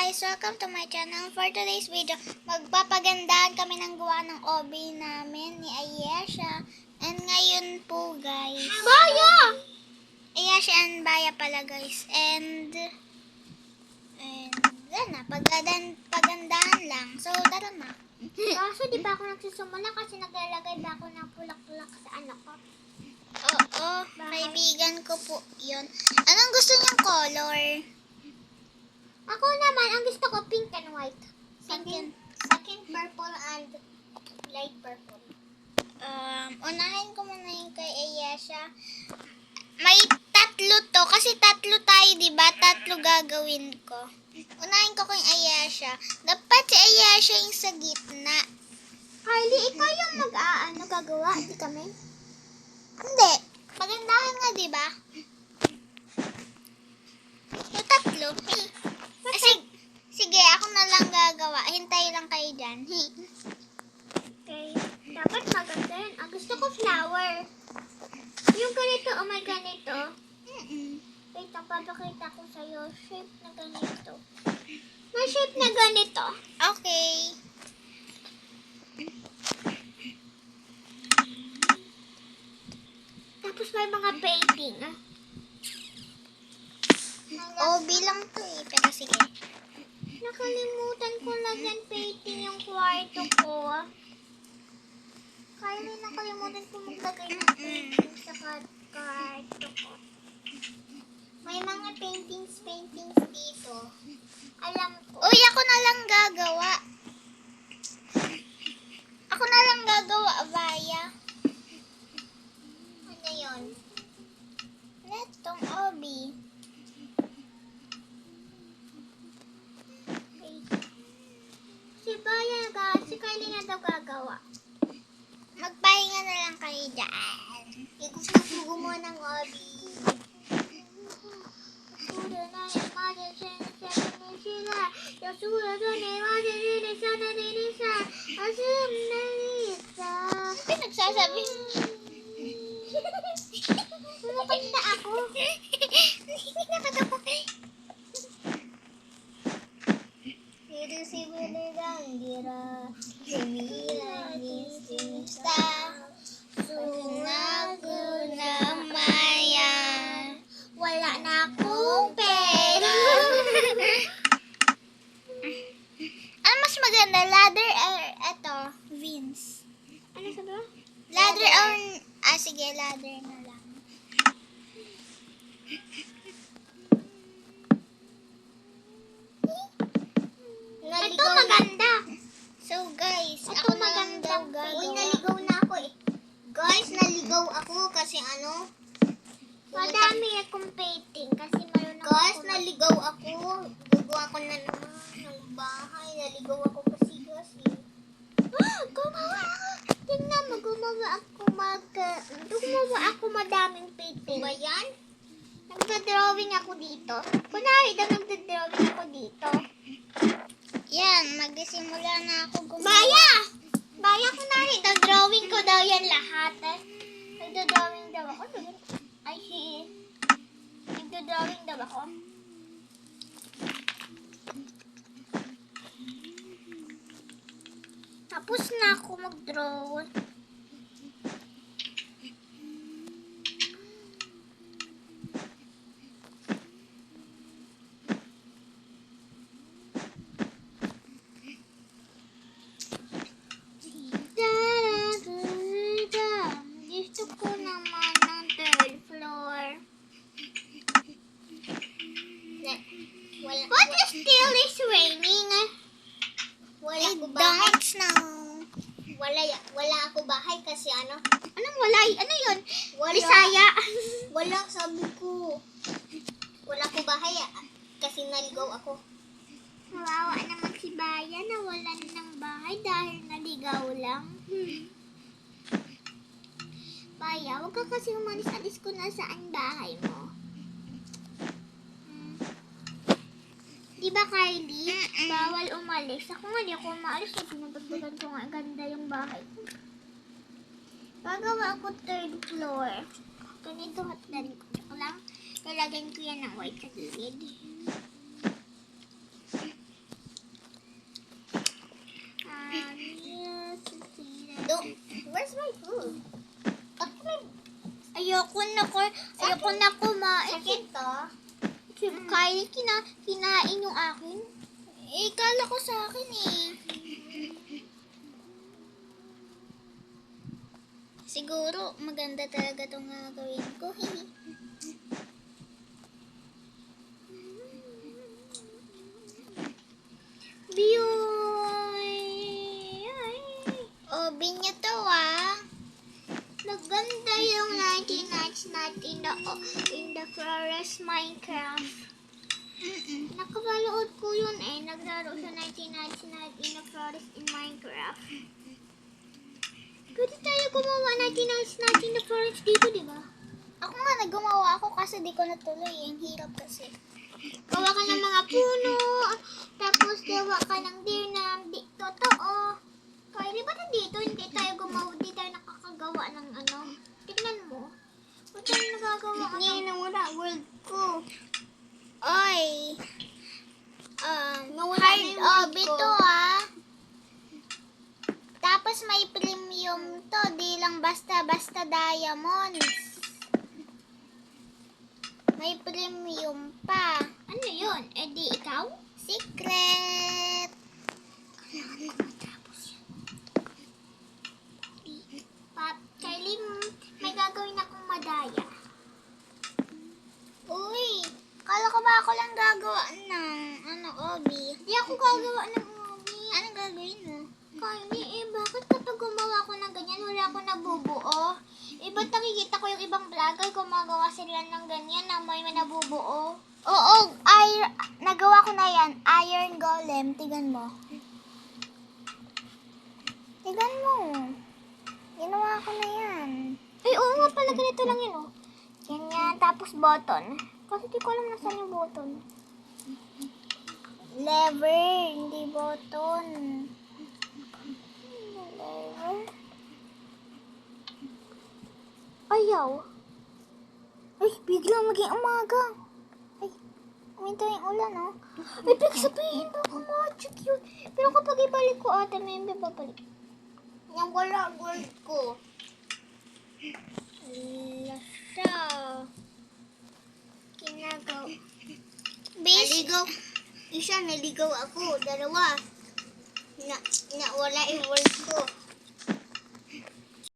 guys! Welcome to my channel. For today's video, magpapagandahan kami ng gawa ng obi namin ni Ayesha. And ngayon po guys, Baya! Ayesha and Baya pala guys. And yan na, pagandahan lang. So tara na. Kaso di ba ako nagsusumula kasi naglalagay ba ako ng pulak-pulak sa anak ko? Oo, kaibigan ko po yun. Anong gusto niyang color? Ako naman, ang gusto ko pink and white. Pink Second purple and light purple. Unahin ko muna yung kay Ayesha. May tatlo to. Kasi tatlo tayo, diba? Tatlo gagawin ko. Unahin ko kay Ayesha. Dapat si Ayesha yung sa gitna. Kylie, ikaw yung gagawa, di kami? Hindi. Pagandahan nga, diba? Yung tatlo. Sige, ako na lang gagawa. Hintay lang kayo dyan. Okay. Dapat maganda yun. Ang gusto ko flower. Yung ganito, oh my ganito. Wait, ang papakita ko sa'yo. Shape na ganito. May shape na ganito. Okay. Tapos may mga painting. Bilang to eh. Pero sige. Nakalimutan ko lagyan painting yung kwarto ko. Kaya nakalimutan ko maglagay ng painting sa kwarto ko. May mga paintings dito. Alam ko. Uy, ako na lang gagawa. Ako na lang gagawa, Baya. Ano yun? Netong obi. Si Baya, si Kylie na daw gagawa. Magpahinga na lang kayo dyan. Gusto ko gumawa ng obi. Pinagsasabi. Pumunta ako. Hindi nakatawa. Dito si Bulilandira, Semira, Nisimista, Sunago na maya. wala na akong pera. Ano mas maganda? Ladder or eto? Vince. Ano sabi mo? Ladder or... sige, ladder na lang. Ito maganda. So guys, Ito ako na lang maganda. daw Uy, gagawa. naligaw na ako eh. Guys, naligaw ako kasi madami akong painting kasi marunong Guys, ako. naligaw ako. Gagawa ko na naman ng bahay. Naligaw ako kasi. Gumawa ako. Tingnan mo, gumawa ako madaming painting. Ba yan? Nagda-drawing ako dito. Kunwari daw nagda-drawing ako dito. Yan, magsimula na ako gumawa. Baya! Baya, kunwari daw drawing ko daw yan lahat. Nagda-drawing daw ako. Ay, nagda-drawing daw ako. Tapos na ako mag-draw. Gusto ko naman ng third floor. What is still is raining? Wala ko bahay. Don't snow. Wala ako bahay kasi Anong wala? Ano yun? Wala. Bisaya. Wala, sabi ko. Wala ko bahay kasi naligaw ako. Kawawa naman si Baya na wala ng bahay dahil naligaw lang. Baya, huwag ka kasi umalis-alis ko na saan bahay mo. Di ba, Kylie? Bawal umalis. Ako nga, di ako umaalis. Pinabagbagan ko nga ganda yung bahay ko. Gagawa ako third floor. Ganito hatdan ko. Tsaka lang, lalagyan ko yan ng white sa gilid. Kylie, kinain yung akin. Eh, kala ko sa akin eh. Siguro, maganda talaga itong gagawin ko. Biyoy! O, binyo to ah. Maganda yung 19 nights natin in the forest Minecraft. Nakapanood ko yun eh. Naglaro sa 19 nights in the forest in Minecraft. Pwede tayo gumawa 19 nights in the forest dito, di ba? Ako nga, naggumawa ako kasi di ko natuloy. Ang hirap kasi. Gawa ka ng mga puno, tapos gawa ka ng deer na di totoo. Kaya di ba nandito, hindi tayo gumawa, di tayo nakakagawa ng ano. Tignan mo. Ba't tayo nagagawa ka ng... nawala world ko. Oy. Nawala na Hard yung world obi ko. to ah. Tapos may premium to. Di lang basta-basta diamonds. May premium pa. Ano yun? Eh di ikaw? Secret. Kylie, may gagawin akong madaya. Uy. Kala ko ba ako lang gagawa ng obi? Di ako gagawa ng movie. Anong gagawin mo? Kylie, bakit kapag gumawa ko ng ganyan, wala ako nabubuo? Ba't nakikita ko yung ibang vlogger gumagawa sila ng ganyan na may nabubuo? Oo, nagawa ko na yan. Iron Golem. Tigan mo. Tigan mo. Ginawa ko na yan. Ay, oo nga pala, ganito lang yun, oh. Ganyan, tapos button. Kasi di ko alam nasaan yung button. Lever, hindi button. Lever. Ayaw. Ay, biglang maging umaga. Ay, uminto yung ulan, oh. Ay, big sabihin ba ako magic yun? Pero kapag ibalik ko ate, may babalik. Yung wala gold ko. Lasa. Kinagaw. Naligaw. Isa, naligaw ako. Dalawa. Wala yung world ko.